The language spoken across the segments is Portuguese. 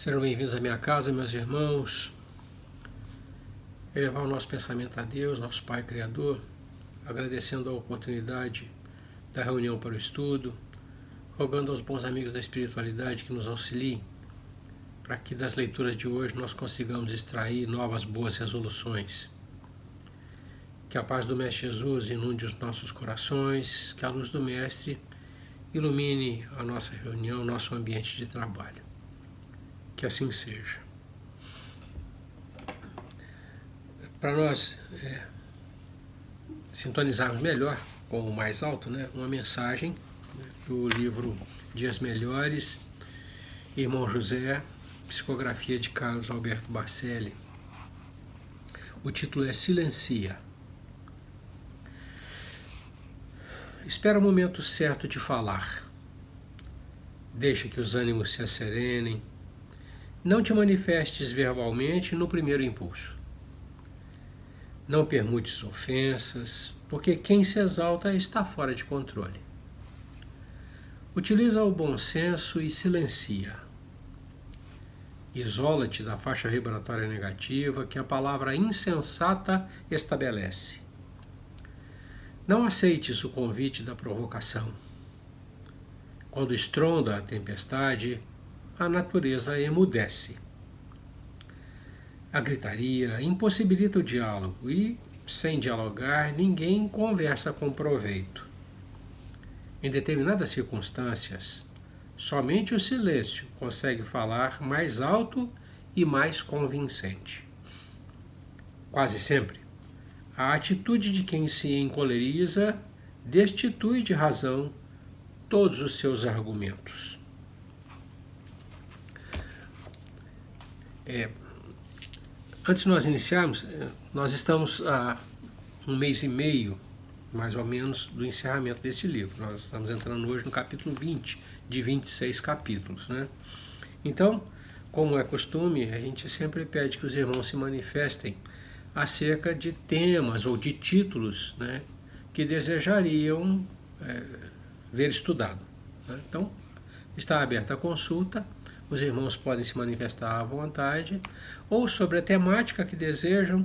Sejam bem-vindos à minha casa, meus irmãos. Elevar o nosso pensamento a Deus, nosso Pai Criador, agradecendo a oportunidade da reunião para o estudo, rogando aos bons amigos da espiritualidade que nos auxiliem, para que das leituras de hoje nós consigamos extrair novas boas resoluções. Que a paz do Mestre Jesus inunde os nossos corações, que a luz do Mestre ilumine a nossa reunião, nosso ambiente de trabalho. Que assim seja. Para nós sintonizarmos melhor com o mais alto, uma mensagem do livro Dias Melhores, Irmão José, psicografia de Carlos Alberto Barcelli. O título é Silencia. Espera o momento certo de falar. Deixa que os ânimos se asserenem. Não te manifestes verbalmente no primeiro impulso. Não permutes ofensas, porque quem se exalta está fora de controle. Utiliza o bom senso e silencia. Isola-te da faixa vibratória negativa que a palavra insensata estabelece. Não aceites o convite da provocação. Quando estronda a tempestade, a natureza emudece. A gritaria impossibilita o diálogo e, sem dialogar, ninguém conversa com proveito. Em determinadas circunstâncias, somente o silêncio consegue falar mais alto e mais convincente. Quase sempre, a atitude de quem se encoleriza destitui de razão todos os seus argumentos. Antes de nós iniciarmos, nós estamos há um mês e meio, mais ou menos, do encerramento deste livro. Nós estamos entrando hoje no capítulo 20, de 26 capítulos. Então, como é costume, a gente sempre pede que os irmãos se manifestem acerca de temas ou de títulos que desejariam ver estudado. Então, está aberta a consulta. Os irmãos podem se manifestar à vontade, ou sobre a temática que desejam,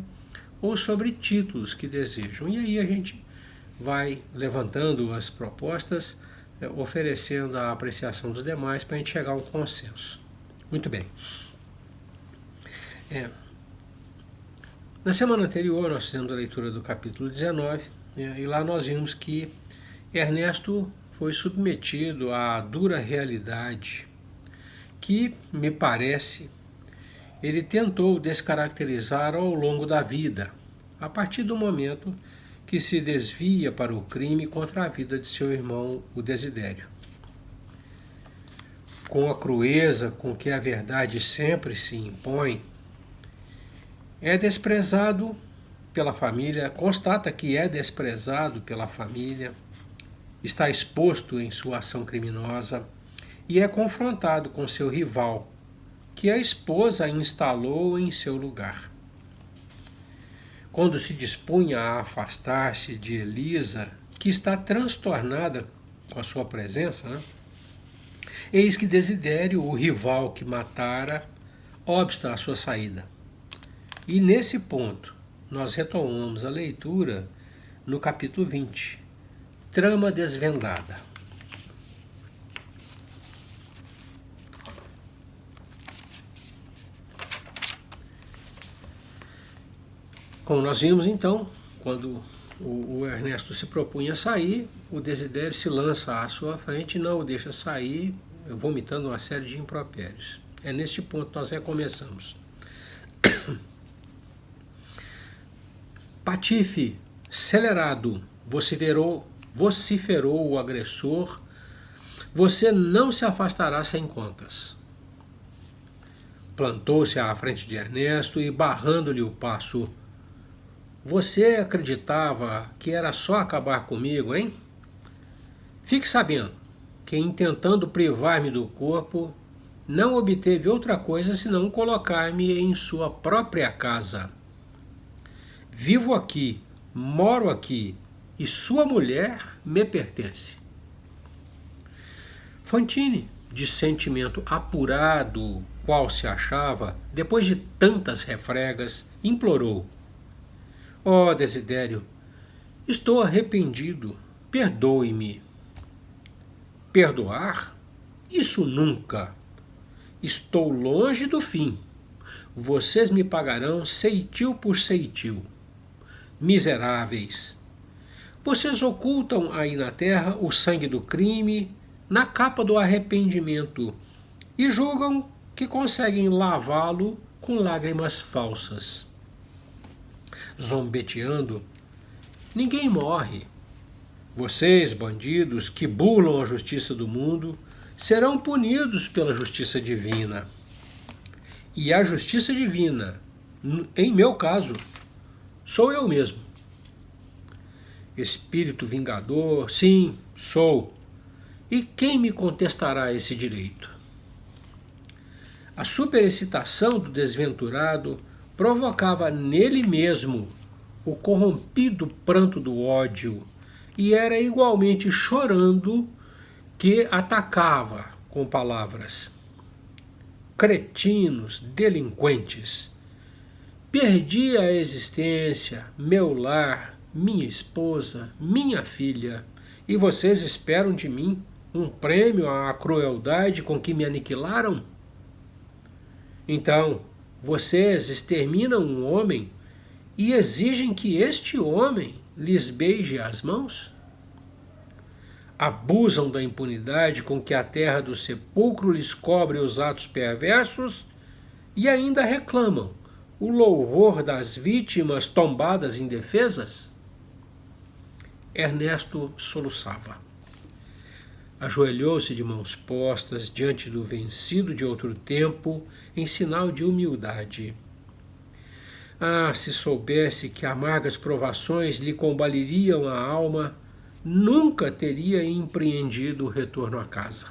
ou sobre títulos que desejam. E aí a gente vai levantando as propostas, oferecendo a apreciação dos demais para a gente chegar a um consenso. Muito bem. Na semana anterior nós fizemos a leitura do capítulo 19, e lá nós vimos que Ernesto foi submetido à dura realidade que, me parece, ele tentou descaracterizar ao longo da vida, a partir do momento que se desvia para o crime contra a vida de seu irmão, o Desidério. Com a crueza com que a verdade sempre se impõe, é desprezado pela família, constata que é desprezado pela família, está exposto em sua ação criminosa, e é confrontado com seu rival, que a esposa instalou em seu lugar. Quando se dispunha a afastar-se de Elisa, que está transtornada com a sua presença, eis que Desidério, o rival que matara, obsta a sua saída. E nesse ponto, nós retomamos a leitura no capítulo 20, Trama Desvendada. Como nós vimos então, quando o Ernesto se propunha a sair, o Desidério se lança à sua frente e não o deixa sair, vomitando uma série de impropérios. É neste ponto que nós recomeçamos. Patife, celerado, vociferou o agressor, você não se afastará sem contas. Plantou-se à frente de Ernesto e, barrando-lhe o passo, você acreditava que era só acabar comigo, hein? Fique sabendo que, intentando privar-me do corpo, não obteve outra coisa senão colocar-me em sua própria casa. Vivo aqui, moro aqui, e sua mulher me pertence. Fantine, de sentimento apurado, qual se achava, depois de tantas refregas, implorou: ó Desidério, estou arrependido, perdoe-me. Perdoar? Isso nunca. Estou longe do fim. Vocês me pagarão ceitil por ceitil. Miseráveis! Vocês ocultam aí na terra o sangue do crime na capa do arrependimento e julgam que conseguem lavá-lo com lágrimas falsas. Zombeteando, ninguém morre. Vocês, bandidos, que burlam a justiça do mundo, serão punidos pela justiça divina. E a justiça divina, em meu caso, sou eu mesmo. Espírito vingador, sim, sou. E quem me contestará esse direito? A superexcitação do desventurado provocava nele mesmo o corrompido pranto do ódio, e era igualmente chorando que atacava com palavras. Cretinos, delinquentes! Perdi a existência, meu lar, minha esposa, minha filha, e vocês esperam de mim um prêmio à crueldade com que me aniquilaram? Então, vocês exterminam um homem e exigem que este homem lhes beije as mãos? Abusam da impunidade com que a terra do sepulcro lhes cobre os atos perversos e ainda reclamam o louvor das vítimas tombadas indefesas? Ernesto soluçava. Ajoelhou-se de mãos postas diante do vencido de outro tempo, em sinal de humildade. Ah, se soubesse que amargas provações lhe combaliriam a alma, nunca teria empreendido o retorno à casa.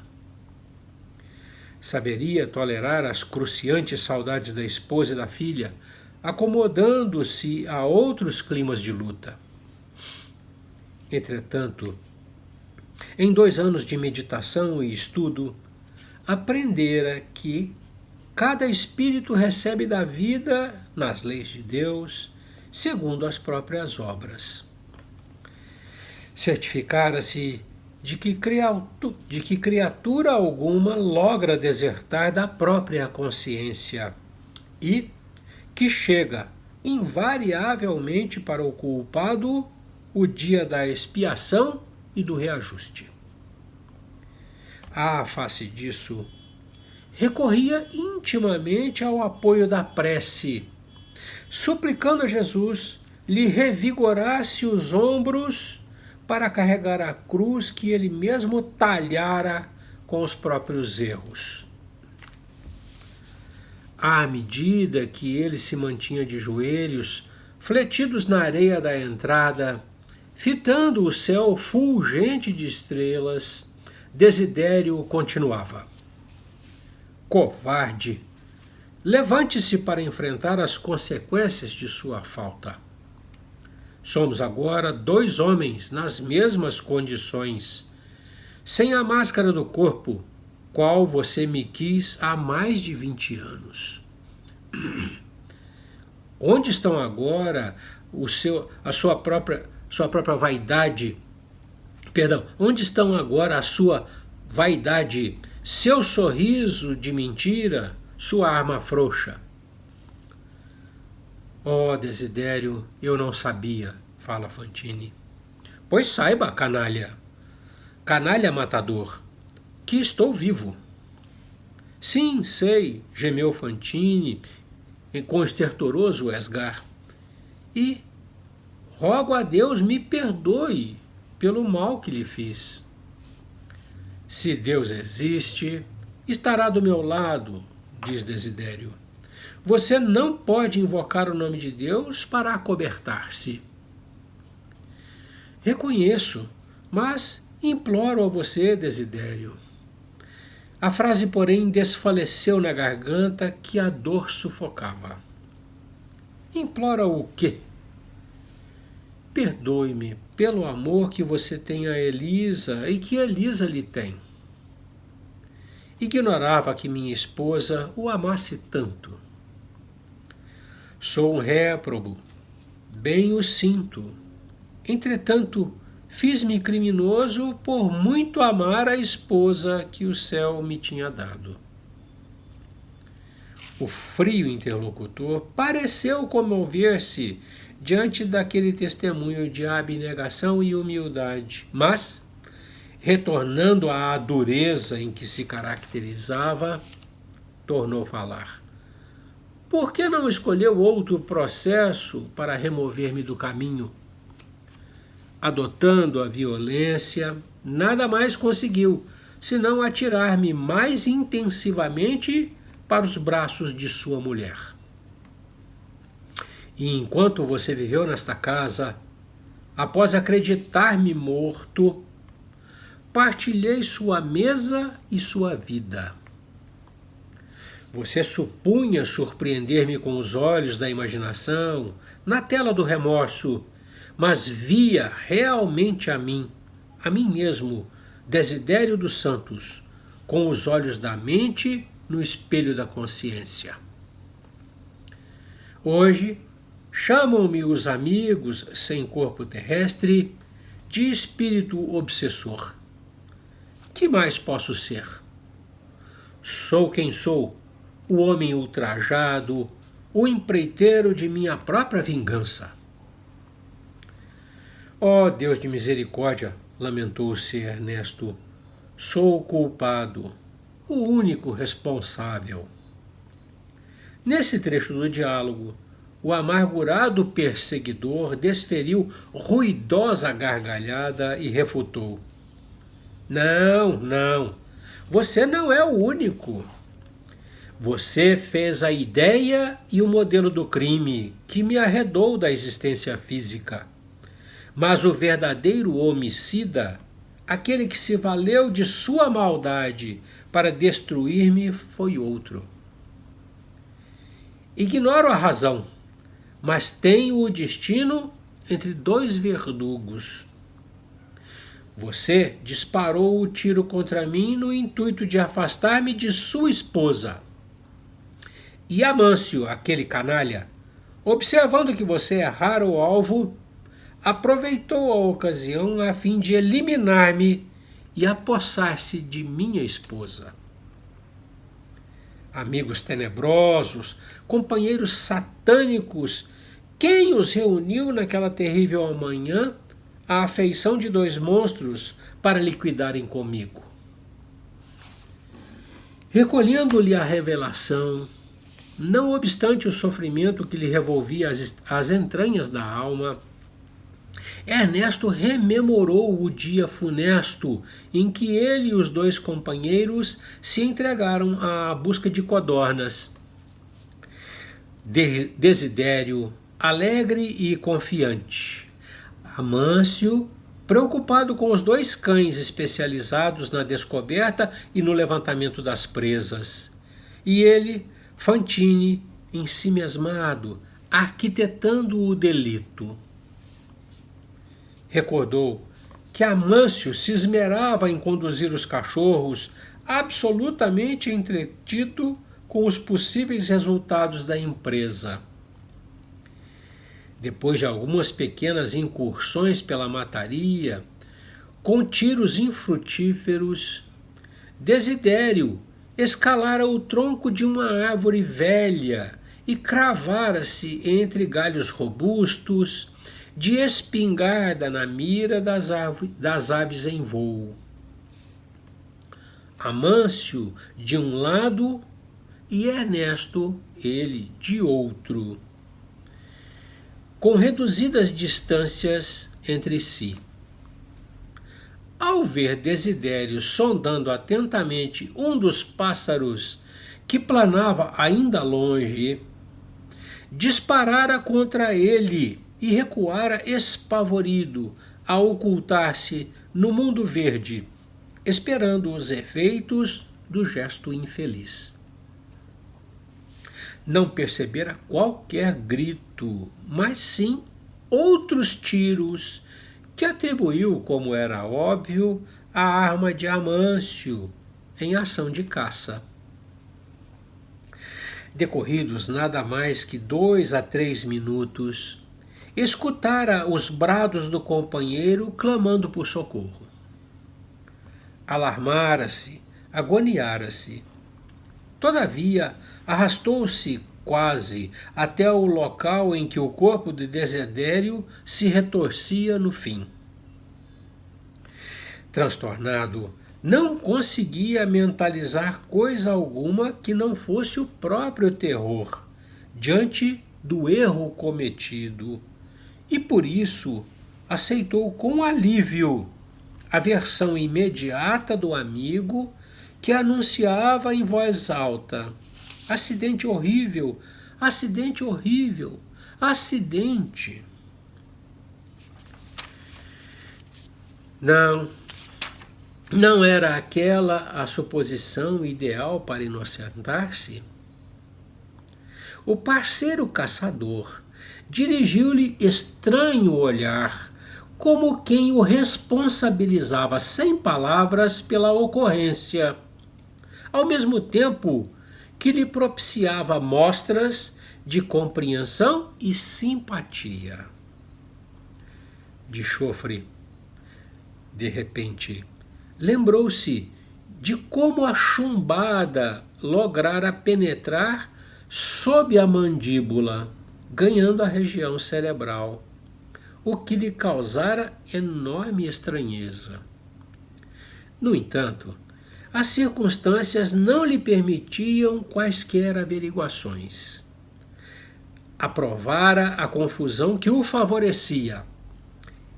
Saberia tolerar as cruciantes saudades da esposa e da filha, acomodando-se a outros climas de luta. Entretanto, em 2 anos de meditação e estudo, aprendera que cada espírito recebe da vida, nas leis de Deus, segundo as próprias obras. Certificara-se de que criatura alguma logra desertar da própria consciência e que chega invariavelmente para o culpado o dia da expiação e do reajuste. À face disso, recorria intimamente ao apoio da prece, suplicando a Jesus lhe revigorasse os ombros para carregar a cruz que ele mesmo talhara com os próprios erros. À medida que ele se mantinha de joelhos, fletidos na areia da entrada, fitando o céu fulgente de estrelas, Desidério continuava: covarde! Levante-se para enfrentar as consequências de sua falta. Somos agora 2 homens nas mesmas condições, sem a máscara do corpo, qual você me quis há mais de 20 anos. Onde estão agora a sua própria vaidade? Onde estão agora a sua vaidade, seu sorriso de mentira, sua arma frouxa? Oh, Desidério, eu não sabia, fala Fantini. Pois saiba, canalha matador, que estou vivo. Sim, sei, gemeu Fantini com estertoroso esgar. E rogo a Deus me perdoe pelo mal que lhe fiz. Se Deus existe, estará do meu lado, diz Desidério. Você não pode invocar o nome de Deus para acobertar-se. Reconheço, mas imploro a você, Desidério. A frase, porém, desfaleceu na garganta que a dor sufocava. Implora o quê? Perdoe-me pelo amor que você tem a Elisa e que Elisa lhe tem. ignorava que minha esposa o amasse tanto. Sou um réprobo, bem o sinto. Entretanto, fiz-me criminoso por muito amar a esposa que o céu me tinha dado. O frio interlocutor pareceu comover-se diante daquele testemunho de abnegação e humildade, mas, retornando à dureza em que se caracterizava, tornou a falar. Por que não escolheu outro processo para remover-me do caminho? Adotando a violência, nada mais conseguiu, senão atirar-me mais intensivamente para os braços de sua mulher. E enquanto você viveu nesta casa, após acreditar-me morto, partilhei sua mesa e sua vida. Você supunha surpreender-me com os olhos da imaginação, na tela do remorso, mas via realmente a mim mesmo, Desidério dos Santos, com os olhos da mente no espelho da consciência. Hoje, chamam-me os amigos sem corpo terrestre de espírito obsessor. Que mais posso ser? Sou quem sou, o homem ultrajado, o empreiteiro de minha própria vingança. Ó Deus de misericórdia, lamentou-se Ernesto, sou o culpado, o único responsável. Nesse trecho do diálogo, o amargurado perseguidor desferiu ruidosa gargalhada e refutou. Não, você não é o único. Você fez a ideia e o modelo do crime que me arredou da existência física. Mas o verdadeiro homicida, aquele que se valeu de sua maldade para destruir-me, foi outro. Ignoro a razão, mas tenho o destino entre dois verdugos. Você disparou o tiro contra mim no intuito de afastar-me de sua esposa. E Amâncio, aquele canalha, observando que você errara o alvo, aproveitou a ocasião a fim de eliminar-me e apossar-se de minha esposa. Amigos tenebrosos, companheiros satânicos, quem os reuniu naquela terrível manhã à afeição de dois monstros para liquidarem comigo? Recolhendo-lhe a revelação, não obstante o sofrimento que lhe revolvia as entranhas da alma, Ernesto rememorou o dia funesto em que ele e os dois companheiros se entregaram à busca de codornas. Desidério, alegre e confiante. Amâncio, preocupado com os dois cães especializados na descoberta e no levantamento das presas. E ele, Fantine, ensimesmado, arquitetando o delito. Recordou que Amâncio se esmerava em conduzir os cachorros, absolutamente entretido com os possíveis resultados da empresa. Depois de algumas pequenas incursões pela mataria, com tiros infrutíferos, Desidério escalara o tronco de uma árvore velha e cravara-se entre galhos robustos, de espingarda na mira das aves em voo. Amâncio de um lado e Ernesto, ele, de outro, com reduzidas distâncias entre si. Ao ver Desidério sondando atentamente um dos pássaros que planava ainda longe, disparara contra ele e recuara espavorido a ocultar-se no mundo verde, esperando os efeitos do gesto infeliz. Não percebera qualquer grito, mas sim outros tiros que atribuiu, como era óbvio, à arma de Amâncio, em ação de caça. Decorridos nada mais que 2 a 3 minutos, escutara os brados do companheiro clamando por socorro. Alarmara-se, agoniara-se. Todavia, arrastou-se quase até o local em que o corpo de Desidério se retorcia no fim. Transtornado, não conseguia mentalizar coisa alguma que não fosse o próprio terror diante do erro cometido, e por isso aceitou com alívio a versão imediata do amigo, que anunciava em voz alta: acidente horrível, acidente horrível, acidente. Não era aquela a suposição ideal para inocentar-se? O parceiro caçador dirigiu-lhe estranho olhar, como quem o responsabilizava sem palavras pela ocorrência, ao mesmo tempo que lhe propiciava mostras de compreensão e simpatia. De chofre, de repente, lembrou-se de como a chumbada lograra penetrar sob a mandíbula, ganhando a região cerebral, o que lhe causara enorme estranheza. No entanto, as circunstâncias não lhe permitiam quaisquer averiguações. Aprovara a confusão que o favorecia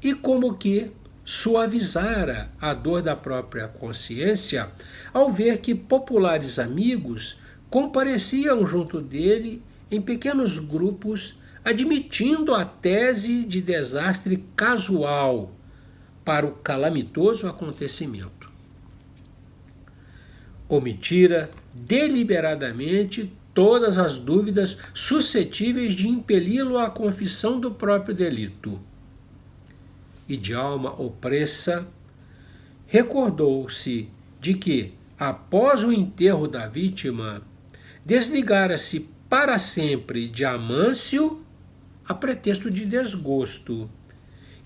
e, como que suavizara a dor da própria consciência ao ver que populares amigos compareciam junto dele em pequenos grupos, admitindo a tese de desastre casual para o calamitoso acontecimento. Omitira deliberadamente todas as dúvidas suscetíveis de impeli-lo à confissão do próprio delito. E de alma opressa, recordou-se de que, após o enterro da vítima, desligara-se para sempre de Amâncio a pretexto de desgosto,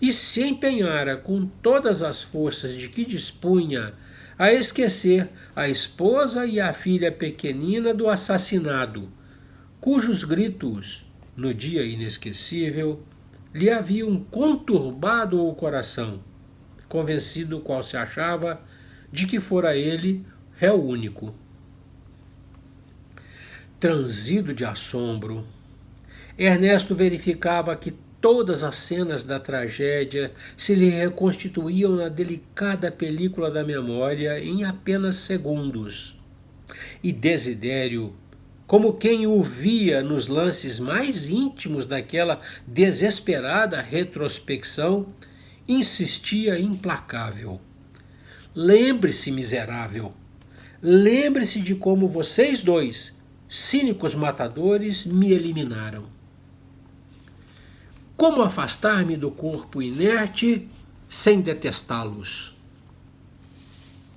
e se empenhara com todas as forças de que dispunha a esquecer a esposa e a filha pequenina do assassinado, cujos gritos, no dia inesquecível, lhe haviam conturbado o coração, convencido qual se achava de que fora ele réu único. Transido de assombro, Ernesto verificava que todas as cenas da tragédia se lhe reconstituíam na delicada película da memória em apenas segundos. E Desidério, como quem o via nos lances mais íntimos daquela desesperada retrospecção, insistia implacável. Lembre-se, miserável, lembre-se de como vocês dois, cínicos matadores, me eliminaram. Como afastar-me do corpo inerte sem detestá-los?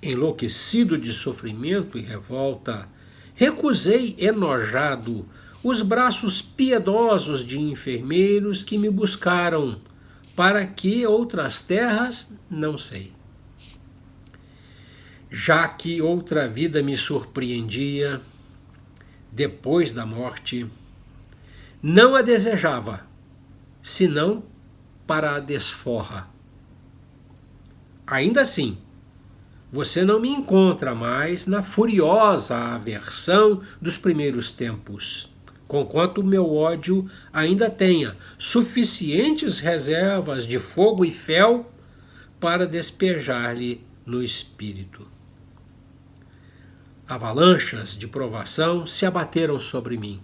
Enlouquecido de sofrimento e revolta, recusei enojado os braços piedosos de enfermeiros que me buscaram, para que outras terras, não sei. Já que outra vida me surpreendia, depois da morte, não a desejava, senão para a desforra. Ainda assim, você não me encontra mais na furiosa aversão dos primeiros tempos, conquanto o meu ódio ainda tenha suficientes reservas de fogo e fel para despejar-lhe no espírito. Avalanchas de provação se abateram sobre mim.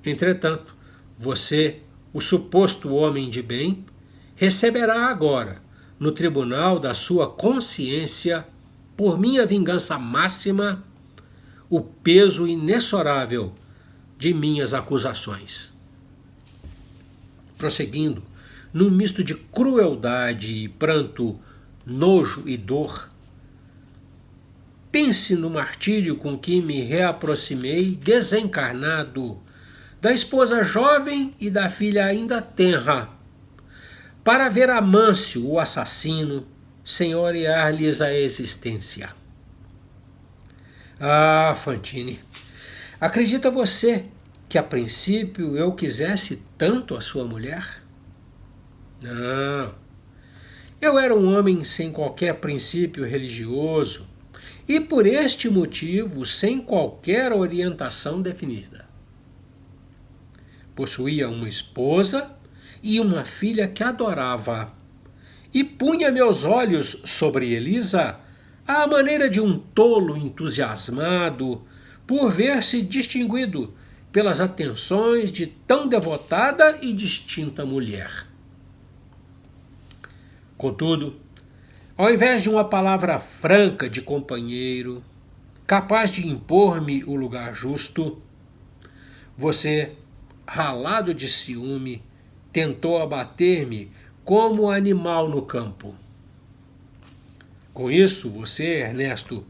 Entretanto, você, o suposto homem de bem, receberá agora, no tribunal da sua consciência, por minha vingança máxima, o peso inexorável de minhas acusações. Prosseguindo, num misto de crueldade e pranto, nojo e dor, pense no martírio com que me reaproximei desencarnado da esposa jovem e da filha ainda tenra, para ver Amâncio, o assassino, senhorear-lhes a existência. Ah, Fantine, acredita você que a princípio eu quisesse tanto a sua mulher? Não. Eu era um homem sem qualquer princípio religioso e por este motivo sem qualquer orientação definida. Possuía uma esposa e uma filha que adorava, e punha meus olhos sobre Elisa à maneira de um tolo entusiasmado por ver-se distinguido pelas atenções de tão devotada e distinta mulher. Contudo, ao invés de uma palavra franca de companheiro, capaz de impor-me o lugar justo, você, ralado de ciúme, tentou abater-me como animal no campo. Com isso, você, Ernesto,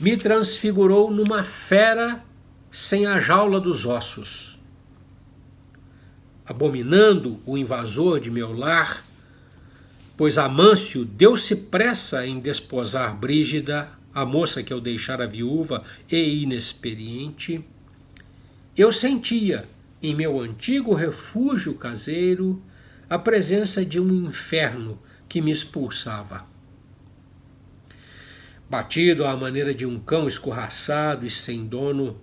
me transfigurou numa fera sem a jaula dos ossos. Abominando o invasor de meu lar, pois Amâncio deu-se pressa em desposar Brígida, a moça que eu deixara viúva e inexperiente, eu sentia, em meu antigo refúgio caseiro, a presença de um inferno que me expulsava. Batido à maneira de um cão escorraçado e sem dono,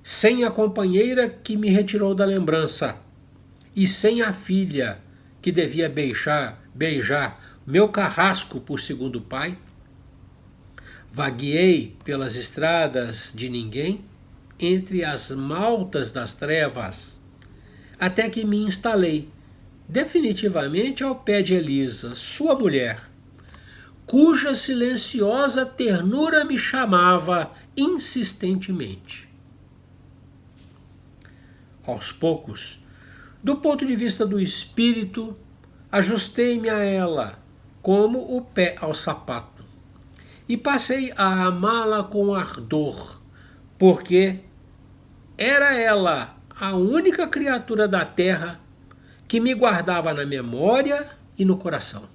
sem a companheira que me retirou da lembrança, e sem a filha que devia beijar meu carrasco por segundo pai, vagueei pelas estradas de ninguém, entre as maltas das trevas, até que me instalei definitivamente ao pé de Elisa, sua mulher, cuja silenciosa ternura me chamava insistentemente. Aos poucos, do ponto de vista do espírito, ajustei-me a ela como o pé ao sapato e passei a amá-la com ardor, porque era ela a única criatura da terra que me guardava na memória e no coração.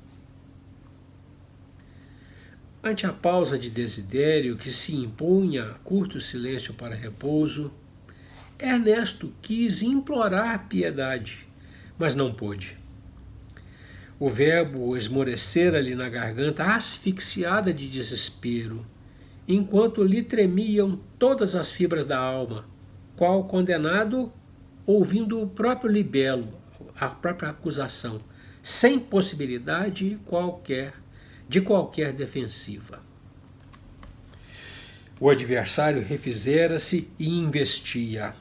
Ante a pausa de Desidério que se impunha curto silêncio para repouso, Ernesto quis implorar piedade, mas não pôde. O verbo esmorecera-lhe na garganta asfixiada de desespero, enquanto lhe tremiam todas as fibras da alma, qual condenado ouvindo o próprio libelo, a própria acusação, sem possibilidade de qualquer defensiva. O adversário refizera-se e investia.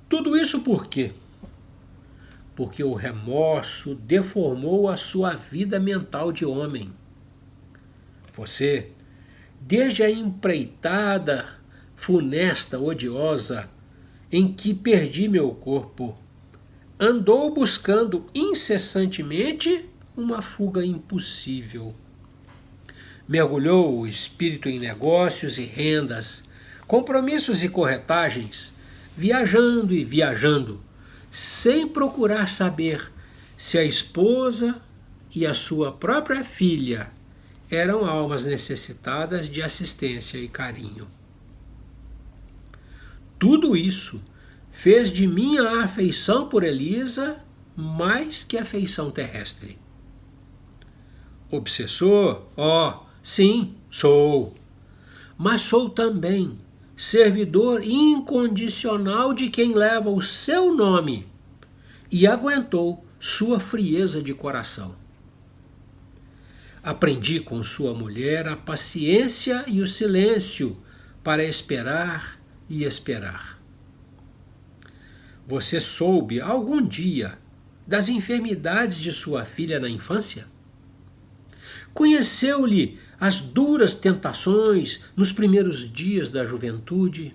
Tudo isso por quê? Porque o remorso deformou a sua vida mental de homem. Você, desde a empreitada funesta, odiosa, em que perdi meu corpo, andou buscando incessantemente uma fuga impossível. Mergulhou o espírito em negócios e rendas, compromissos e corretagens, viajando e viajando, sem procurar saber se a esposa e a sua própria filha eram almas necessitadas de assistência e carinho. Tudo isso fez de mim a afeição por Elisa mais que a afeição terrestre. Obsessor? Sim, sou. Mas sou também servidor incondicional de quem leva o seu nome e aguentou sua frieza de coração. Aprendi com sua mulher a paciência e o silêncio para esperar e esperar. Você soube algum dia das enfermidades de sua filha na infância? Conheceu-lhe as duras tentações nos primeiros dias da juventude?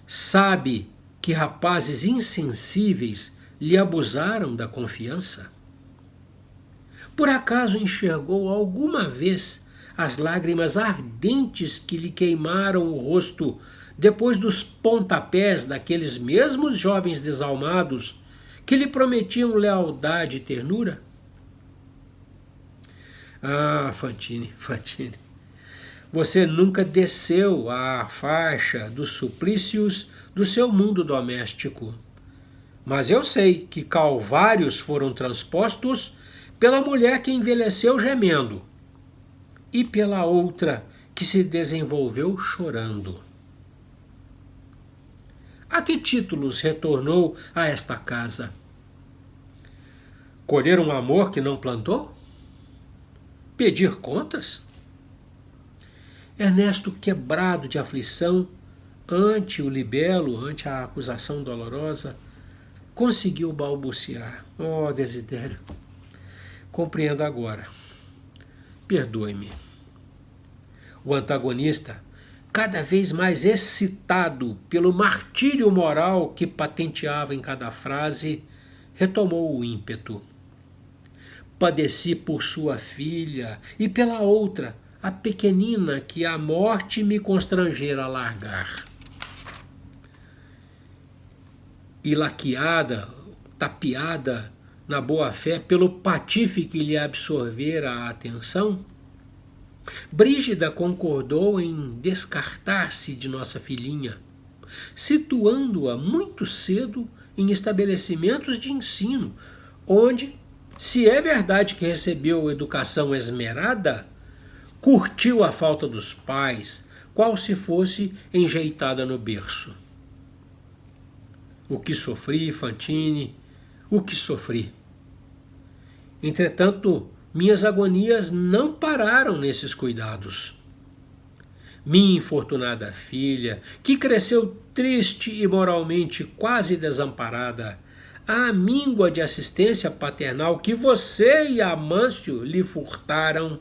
Sabe que rapazes insensíveis lhe abusaram da confiança? Por acaso enxergou alguma vez as lágrimas ardentes que lhe queimaram o rosto depois dos pontapés daqueles mesmos jovens desalmados que lhe prometiam lealdade e ternura? Ah, Fantine, você nunca desceu à faixa dos suplícios do seu mundo doméstico. Mas eu sei que calvários foram transpostos pela mulher que envelheceu gemendo e pela outra que se desenvolveu chorando. A que títulos retornou a esta casa? Colher um amor que não plantou? Pedir contas? Ernesto, quebrado de aflição ante o libelo, ante a acusação dolorosa, conseguiu balbuciar: "Oh, Desidério, compreendo agora. Perdoe-me." O antagonista, cada vez mais excitado pelo martírio moral que patenteava em cada frase, retomou o ímpeto. Padeci por sua filha e pela outra, a pequenina que a morte me constrangera a largar. E laqueada, tapeada na boa-fé pelo patife que lhe absorvera a atenção, Brígida concordou em descartar-se de nossa filhinha, situando-a muito cedo em estabelecimentos de ensino, onde, se é verdade que recebeu educação esmerada, curtiu a falta dos pais, qual se fosse enjeitada no berço. O que sofri, Fantine, o que sofri. Entretanto, minhas agonias não pararam nesses cuidados. Minha infortunada filha, que cresceu triste e moralmente quase desamparada, à míngua de assistência paternal que você e Amâncio lhe furtaram,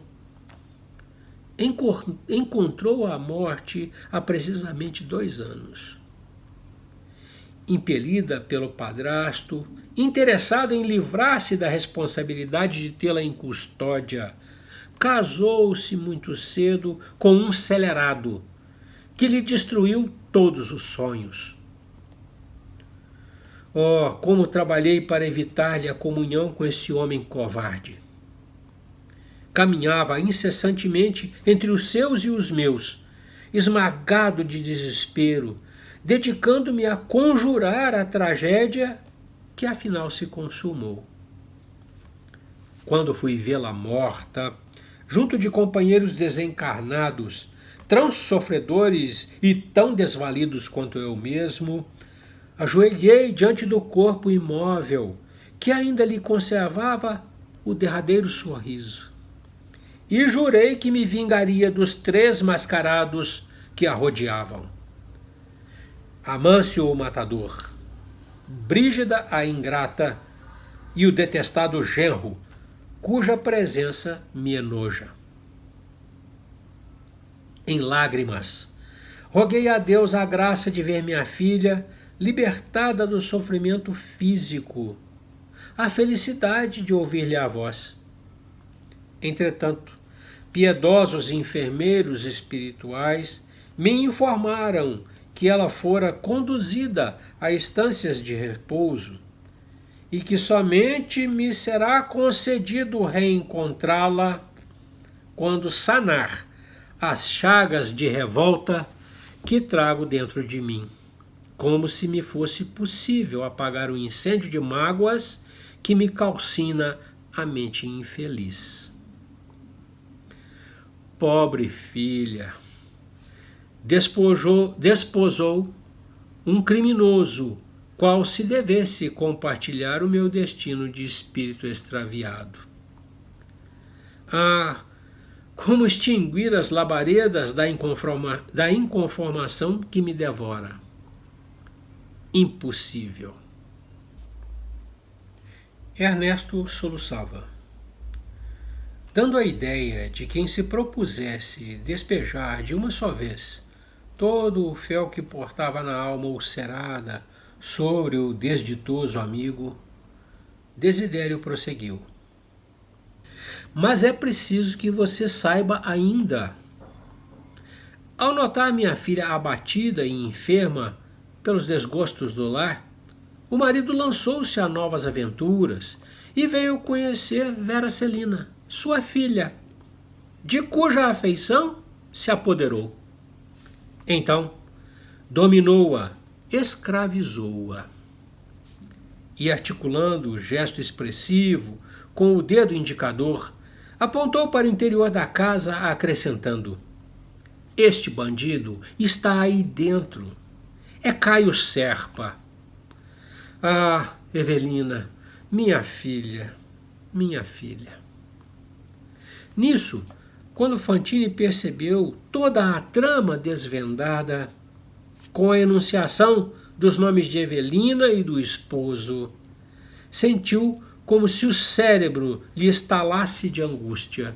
encontrou a morte há precisamente 2 anos. Impelida pelo padrasto, interessado em livrar-se da responsabilidade de tê-la em custódia, casou-se muito cedo com um celerado, que lhe destruiu todos os sonhos. Oh, como trabalhei para evitar-lhe a comunhão com esse homem covarde. Caminhava incessantemente entre os seus e os meus, esmagado de desespero, dedicando-me a conjurar a tragédia que afinal se consumou. Quando fui vê-la morta, junto de companheiros desencarnados, tão sofredores e tão desvalidos quanto eu mesmo, ajoelhei diante do corpo imóvel que ainda lhe conservava o derradeiro sorriso e jurei que me vingaria dos 3 mascarados que a rodeavam. Amâncio o matador, Brígida a ingrata e o detestado genro, cuja presença me enoja. Em lágrimas, roguei a Deus a graça de ver minha filha libertada do sofrimento físico, a felicidade de ouvir-lhe a voz. Entretanto, piedosos enfermeiros espirituais me informaram que ela fora conduzida a estâncias de repouso e que somente me será concedido reencontrá-la quando sanar as chagas de revolta que trago dentro de mim, como se me fosse possível apagar o incêndio de mágoas que me calcina a mente infeliz. Pobre filha, desposou um criminoso, qual se devesse compartilhar o meu destino de espírito extraviado. Ah, como extinguir as labaredas da inconformação que me devora? Impossível. Ernesto soluçava, dando a ideia de quem se propusesse despejar de uma só vez todo o fel que portava na alma ulcerada sobre o desditoso amigo. Desidério prosseguiu. mas é preciso que você saiba ainda. Ao notar minha filha abatida e enferma pelos desgostos do lar, o marido lançou-se a novas aventuras e veio conhecer Vera Celina, sua filha, de cuja afeição se apoderou. Então, dominou-a, escravizou-a. E articulando o gesto expressivo com o dedo indicador, apontou para o interior da casa, acrescentando: este bandido está aí dentro. É Caio Serpa. Ah, Evelina, minha filha, minha filha. Nisso, quando Fantine percebeu toda a trama desvendada, com a enunciação dos nomes de Evelina e do esposo, sentiu como se o cérebro lhe estalasse de angústia.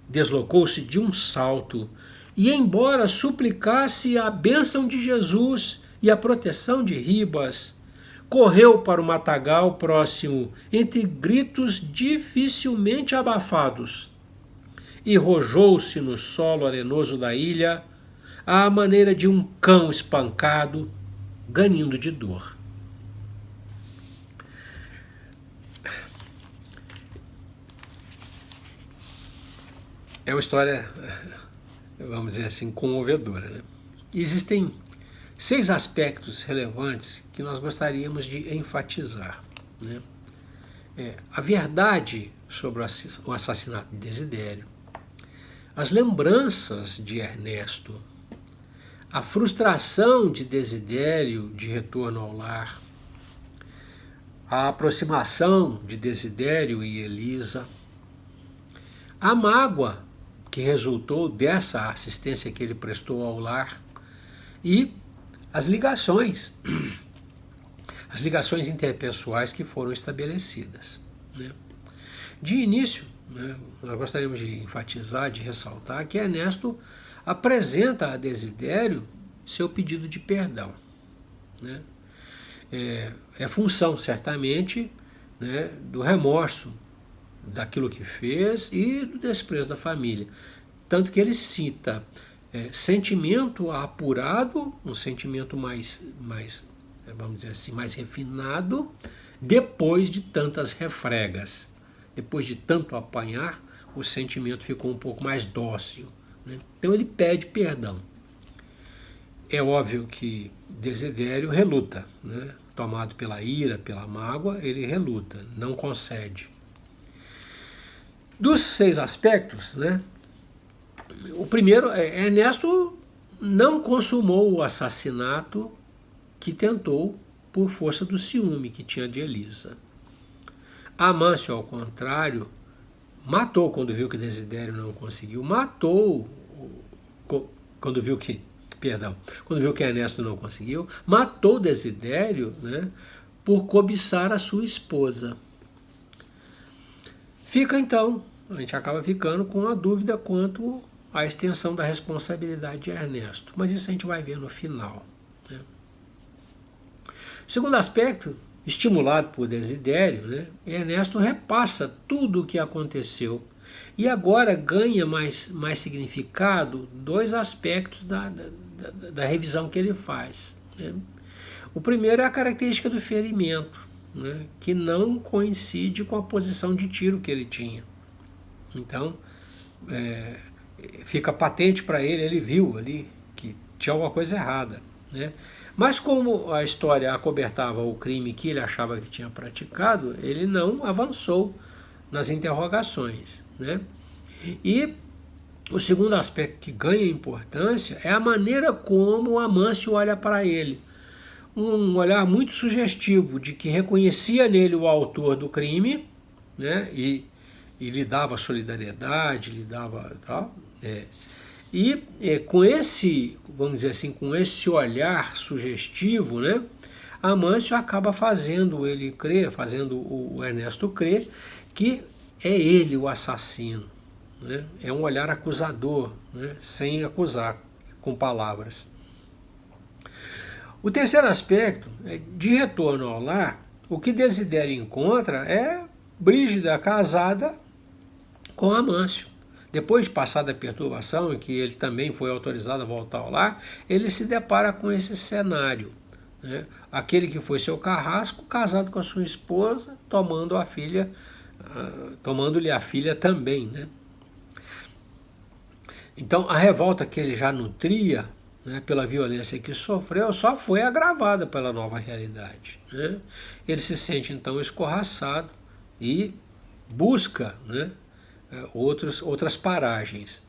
Deslocou-se de um salto e, embora suplicasse a bênção de Jesus e a proteção de Ribas, correu para o matagal próximo, entre gritos dificilmente abafados, e rojou-se no solo arenoso da ilha, à maneira de um cão espancado, ganindo de dor. É uma história, vamos dizer assim, comovedora, né? Existem 6 aspectos relevantes que nós gostaríamos de enfatizar, né? A verdade sobre o assassinato de Desidério, as lembranças de Ernesto, a frustração de Desidério de retorno ao lar, a aproximação de Desidério e Elisa, a mágoa que resultou dessa assistência que ele prestou ao lar e as ligações interpessoais que foram estabelecidas, né? De início, né, nós gostaríamos de enfatizar, de ressaltar que Ernesto apresenta a Desidério seu pedido de perdão, né? É função, certamente, né, do remorso daquilo que fez e do desprezo da família. Tanto que ele cita sentimento apurado, um sentimento mais, vamos dizer assim, mais refinado, depois de tantas refregas. Depois de tanto apanhar, o sentimento ficou um pouco mais dócil, né? Então ele pede perdão. É óbvio que Desidério reluta, né? Tomado pela ira, pela mágoa, ele reluta, não concede. Dos 6 aspectos, né? O primeiro é Ernesto não consumou o assassinato que tentou por força do ciúme que tinha de Elisa. Amâncio, ao contrário, matou quando viu que Desidério não conseguiu, matou quando viu que Ernesto não conseguiu, matou Desidério, né, por cobiçar a sua esposa. Fica então, a gente acaba ficando com a dúvida quanto à extensão da responsabilidade de Ernesto, mas isso a gente vai ver no final, né? O segundo aspecto, estimulado por Desidério, né, Ernesto repassa tudo o que aconteceu e agora ganha mais significado 2 aspectos da revisão que ele faz, né? O primeiro é a característica do ferimento, né, que não coincide com a posição de tiro que ele tinha. Então, fica patente para ele viu ali que tinha alguma coisa errada, né? Mas como a história acobertava o crime que ele achava que tinha praticado, ele não avançou nas interrogações, né? E o segundo aspecto que ganha importância é a maneira como Amâncio olha para ele. Um olhar muito sugestivo de que reconhecia nele o autor do crime, né? E lhe dava solidariedade, lhe dava tal, com esse, vamos dizer assim, com esse olhar sugestivo, né, Amâncio acaba fazendo ele crer, fazendo o Ernesto crer que é ele o assassino, né? É um olhar acusador, né, sem acusar com palavras. O terceiro aspecto é de retorno ao lar. O que Desidério encontra é Brígida casada com Amâncio. Depois de passada a perturbação, em que ele também foi autorizado a voltar ao lar, ele se depara com esse cenário, né? Aquele que foi seu carrasco, casado com a sua esposa, tomando-lhe a filha também, né? Então a revolta que ele já nutria, né, pela violência que sofreu, só foi agravada pela nova realidade, né? Ele se sente então escorraçado e busca, né, outras paragens.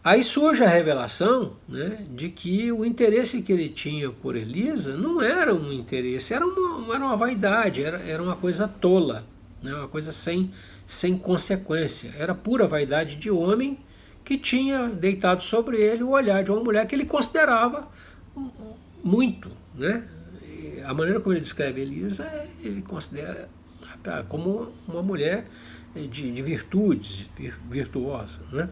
Aí surge a revelação, né, de que o interesse que ele tinha por Elisa não era um interesse, era uma vaidade, era uma coisa tola, né, uma coisa sem consequência. Era pura vaidade de homem que tinha deitado sobre ele o olhar de uma mulher que ele considerava muito, né? A maneira como ele descreve Elisa, ele considera como uma mulher de virtudes, virtuosa, né?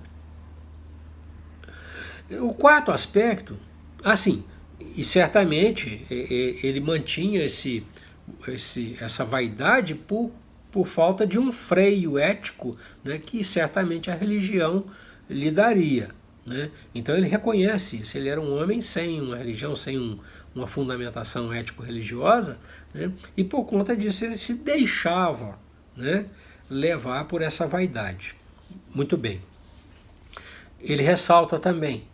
O quarto aspecto, assim, e certamente ele mantinha essa vaidade por falta de um freio ético, né, que certamente a religião lhe daria, né? Então ele reconhece isso, ele era um homem sem uma religião, sem uma fundamentação ético-religiosa, né? E por conta disso ele se deixava, né, levar por essa vaidade. Muito bem. Ele ressalta também,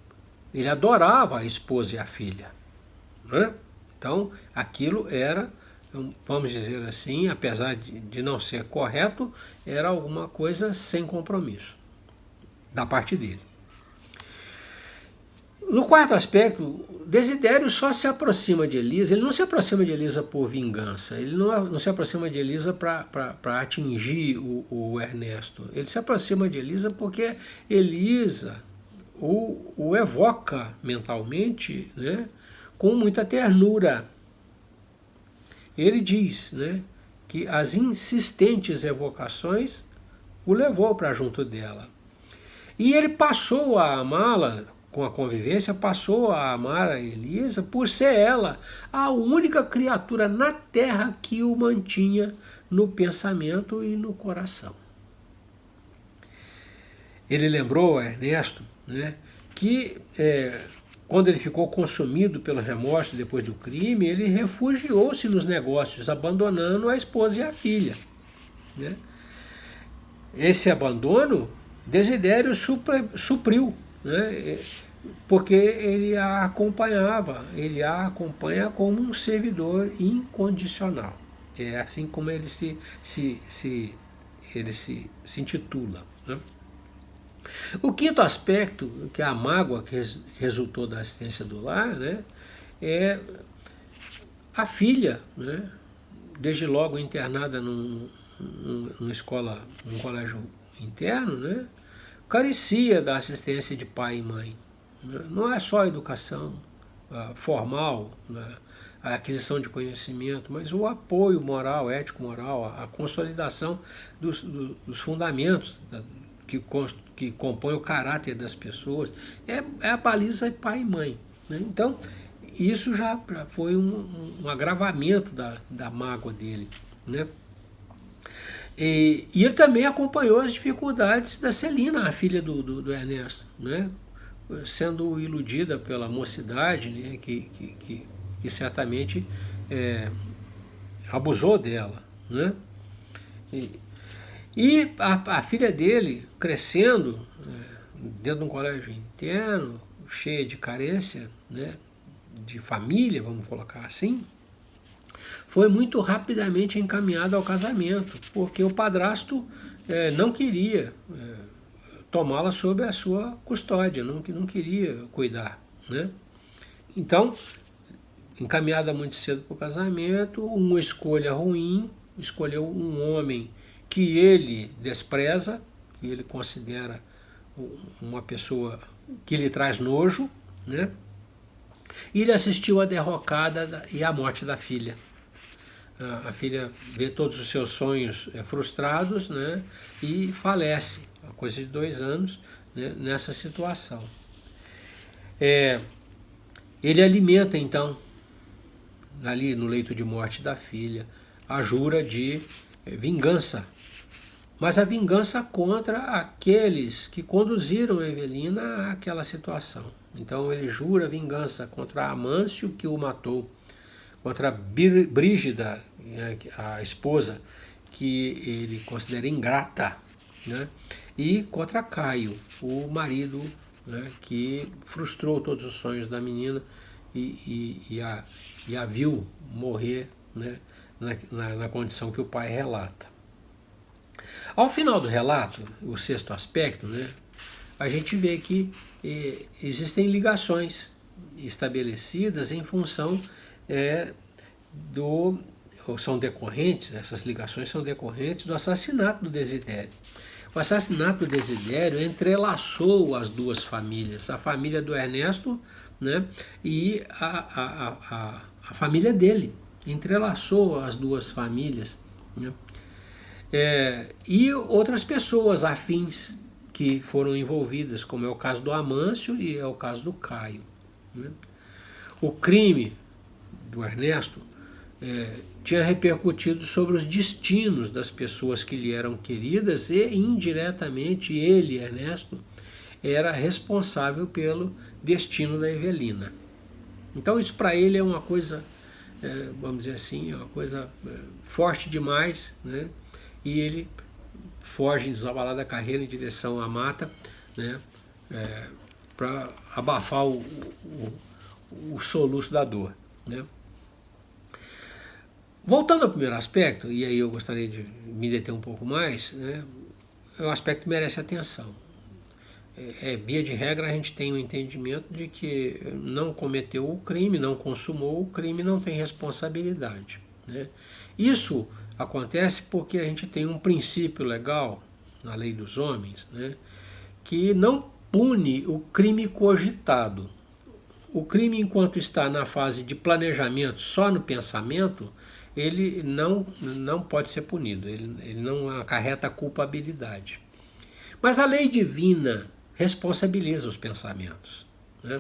ele adorava a esposa e a filha, né? Então aquilo era, vamos dizer assim, apesar de não ser correto, era alguma coisa sem compromisso da parte dele. No quarto aspecto, Desidério só se aproxima de Elisa, ele não se aproxima de Elisa por vingança, ele não se aproxima de Elisa para atingir o Ernesto, ele se aproxima de Elisa porque Elisa o evoca mentalmente, né, com muita ternura. Ele diz, né, que as insistentes evocações o levou para junto dela. E ele passou a amá-la, com a convivência, passou a amar a Elisa por ser ela a única criatura na terra que o mantinha no pensamento e no coração. Ele lembrou a Ernesto, né, que quando ele ficou consumido pelo remorso depois do crime, ele refugiou-se nos negócios, abandonando a esposa e a filha, né? Esse abandono Desidério supriu, né, porque ele a acompanhava, ele a acompanha como um servidor incondicional. É assim como ele se intitula, né? O quinto aspecto, que é a mágoa que resultou da assistência do lar, né, é a filha, né, desde logo internada numa escola, num colégio interno, né, carecia da assistência de pai e mãe. Não é só a educação formal, né, a aquisição de conhecimento, mas o apoio moral, ético-moral, a consolidação dos fundamentos que compõem o caráter das pessoas, é a baliza de pai e mãe, né? Então, isso já foi um agravamento da mágoa dele, né? E ele também acompanhou as dificuldades da Celina, a filha do Ernesto, né? Sendo iludida pela mocidade, né? que certamente abusou dela, né? E a filha dele, crescendo dentro de um colégio interno, cheia de carência, né, de família, vamos colocar assim, foi muito rapidamente encaminhada ao casamento, porque o padrasto não queria tomá-la sob a sua custódia, não queria cuidar, né? Então, encaminhada muito cedo para o casamento, uma escolha ruim, escolheu um homem que ele despreza, que ele considera uma pessoa que lhe traz nojo, né? E ele assistiu à derrocada e à morte da filha. A filha vê todos os seus sonhos frustrados, né? E falece, a coisa de 2 anos, né? Nessa situação. Ele alimenta, então, ali no leito de morte da filha, a jura de vingança mas a vingança contra aqueles que conduziram Evelina àquela situação. Então ele jura vingança contra Amâncio, que o matou, contra Brígida, a esposa, que ele considera ingrata, né? E contra Caio, o marido, né, que frustrou todos os sonhos da menina e a viu morrer, né, na condição que o pai relata. Ao final do relato, o sexto aspecto, né, a gente vê que existem ligações estabelecidas em função são decorrentes, essas ligações são decorrentes do assassinato do Desidério. O assassinato do Desidério entrelaçou as duas famílias, a família do Ernesto, né, e a família dele, entrelaçou as duas famílias, né, e outras pessoas afins que foram envolvidas, como é o caso do Amâncio e é o caso do Caio, né. O crime do Ernesto tinha repercutido sobre os destinos das pessoas que lhe eram queridas e, indiretamente, ele, Ernesto, era responsável pelo destino da Evelina. Então isso para ele é uma coisa, vamos dizer assim, é uma coisa forte demais, né? E ele foge desabalado da carreira em direção à mata, né? Para abafar o soluço da dor, né? Voltando ao primeiro aspecto, e aí eu gostaria de me deter um pouco mais, né, é um aspecto que merece atenção. Via de regra, a gente tem o entendimento de que não cometeu o crime, não consumou o crime, não tem responsabilidade, né? Isso acontece porque a gente tem um princípio legal na lei dos homens, né, que não pune o crime cogitado. O crime, enquanto está na fase de planejamento, só no pensamento, ele não pode ser punido, ele não acarreta culpabilidade. Mas a lei divina responsabiliza os pensamentos, né?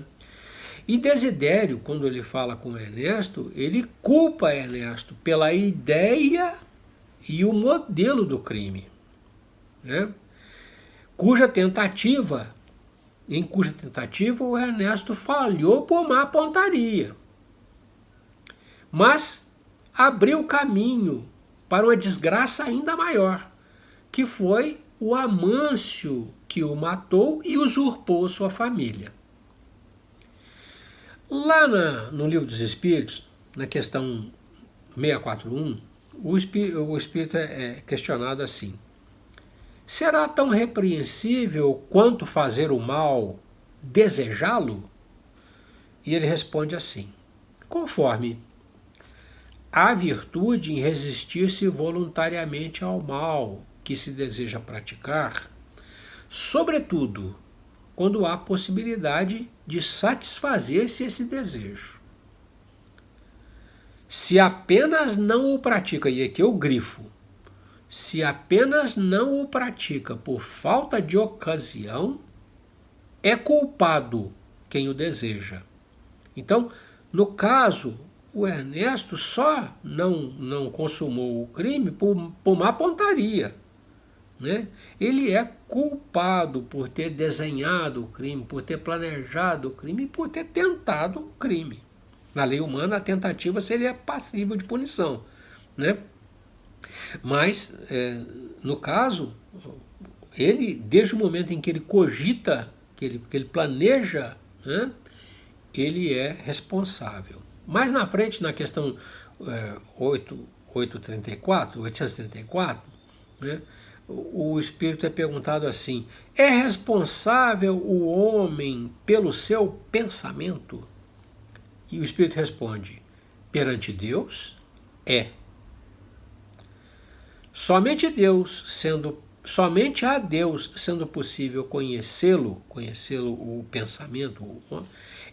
E Desidério, quando ele fala com Ernesto, ele culpa Ernesto pela ideia e o modelo do crime, né? Em cuja tentativa o Ernesto falhou por má pontaria. Mas abriu caminho para uma desgraça ainda maior, que foi o Amâncio que o matou e usurpou sua família. Lá no Livro dos Espíritos, na questão 641, o Espírito é questionado assim: será tão repreensível quanto fazer o mal, desejá-lo? E ele responde assim: conforme há virtude em resistir-se voluntariamente ao mal que se deseja praticar, sobretudo quando há possibilidade de satisfazer-se esse desejo. Se apenas não o pratica, e aqui eu grifo, se apenas não o pratica por falta de ocasião, é culpado quem o deseja. Então, no caso, o Ernesto só não consumou o crime por má pontaria, né? Ele é culpado por ter desenhado o crime, por ter planejado o crime e por ter tentado o crime. Na lei humana, a tentativa seria passível de punição, né? Mas, no caso, ele, desde o momento em que ele cogita, que ele planeja, né, ele é responsável. Mais na frente, na questão 834, né, o Espírito é perguntado assim: é responsável o homem pelo seu pensamento? E o Espírito responde: perante Deus, é. Somente a Deus sendo possível conhecê-lo o pensamento,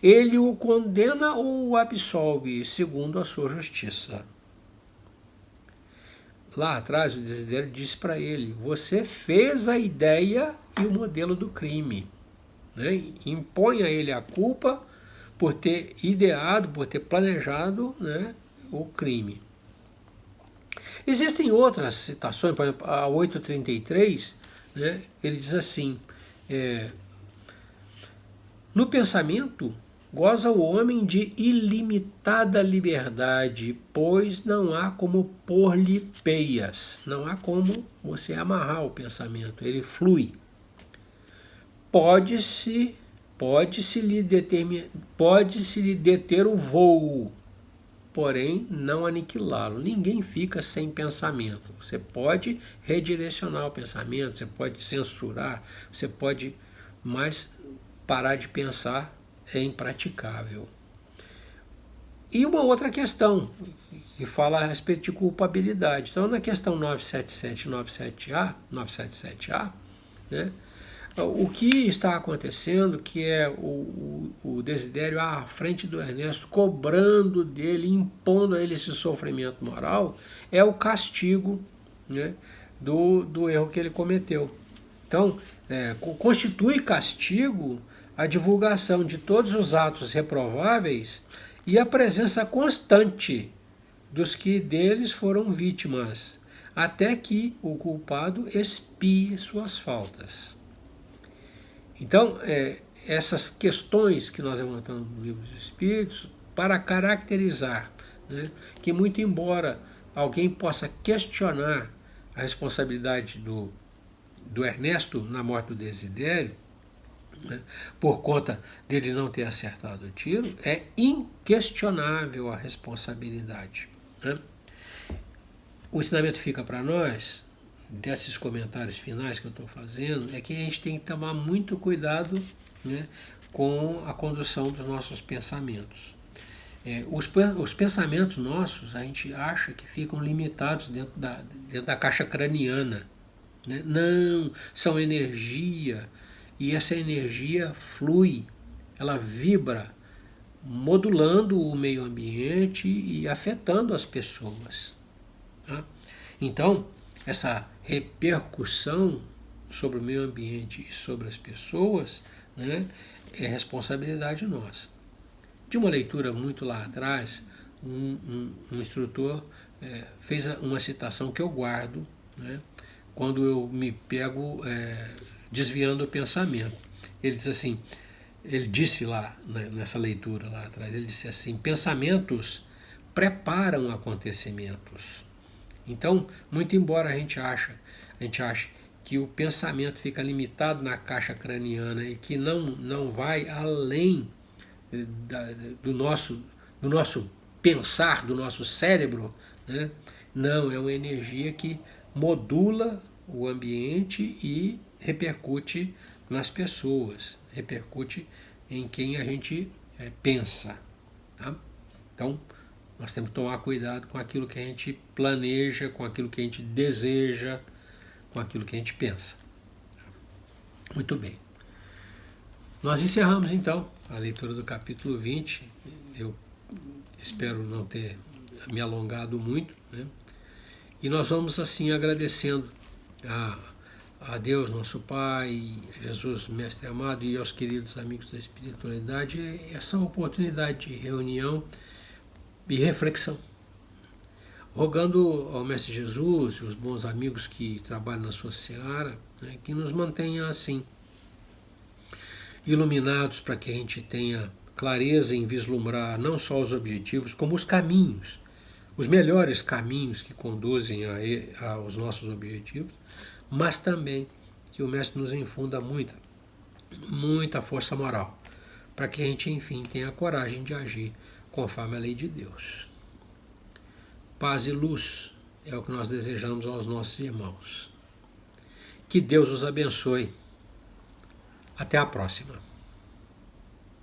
ele o condena ou o absolve segundo a sua justiça. Lá atrás o Desidério disse para ele: você fez a ideia e o modelo do crime, né? Impõe a ele a culpa por ter ideado, por ter planejado, né, o crime. Existem outras citações, por exemplo, a 8:33, né, ele diz assim, no pensamento goza o homem de ilimitada liberdade, pois não há como pôr-lhe peias, não há como você amarrar o pensamento, ele flui. Pode-se-lhe deter o voo, porém não aniquilá-lo. Ninguém fica sem pensamento. Você pode redirecionar o pensamento, você pode censurar, você pode, mas parar de pensar é impraticável. E uma outra questão que fala a respeito de culpabilidade. Então, na questão 977 e 977A, né, o que está acontecendo, que é o Desidério à frente do Ernesto, cobrando dele, impondo a ele esse sofrimento moral, é o castigo, né, do erro que ele cometeu. Então, constitui castigo a divulgação de todos os atos reprováveis e a presença constante dos que deles foram vítimas, até que o culpado expie suas faltas. Então, essas questões que nós levantamos no Livro dos Espíritos, para caracterizar, né, que muito embora alguém possa questionar a responsabilidade do Ernesto na morte do Desidério, né, por conta dele não ter acertado o tiro, é inquestionável a responsabilidade. Né? O ensinamento fica para nós, desses comentários finais que eu estou fazendo, é que a gente tem que tomar muito cuidado, né, com a condução dos nossos pensamentos. Os pensamentos nossos, a gente acha que ficam limitados dentro da caixa craniana. Né? Não, são energia, e essa energia flui, ela vibra, modulando o meio ambiente e afetando as pessoas. Tá? Então, essa repercussão sobre o meio ambiente e sobre as pessoas, né, é responsabilidade nossa. De uma leitura muito lá atrás, um instrutor fez uma citação que eu guardo, né, quando eu me pego desviando o pensamento. Ele diz assim, ele disse lá nessa leitura lá atrás, ele disse assim: pensamentos preparam acontecimentos. Então, muito embora a gente ache que o pensamento fica limitado na caixa craniana e que não vai além do nosso pensar, do nosso cérebro, né? Não, é uma energia que modula o ambiente e repercute nas pessoas, repercute em quem a gente pensa. Tá? Então, nós temos que tomar cuidado com aquilo que a gente planeja, com aquilo que a gente deseja, com aquilo que a gente pensa. Muito bem. Nós encerramos então a leitura do capítulo 20. Eu espero não ter me alongado muito, né? E nós vamos assim agradecendo a Deus, nosso Pai, Jesus, Mestre amado, e aos queridos amigos da espiritualidade, essa oportunidade de reunião e reflexão. Rogando ao Mestre Jesus e os bons amigos que trabalham na sua seara, né, que nos mantenham assim, iluminados, para que a gente tenha clareza em vislumbrar não só os objetivos, como os caminhos, os melhores caminhos que conduzem aos nossos objetivos, mas também que o Mestre nos infunda muita força moral, para que a gente, enfim, tenha a coragem de agir conforme a lei de Deus. Paz e luz é o que nós desejamos aos nossos irmãos. Que Deus os abençoe. Até a próxima.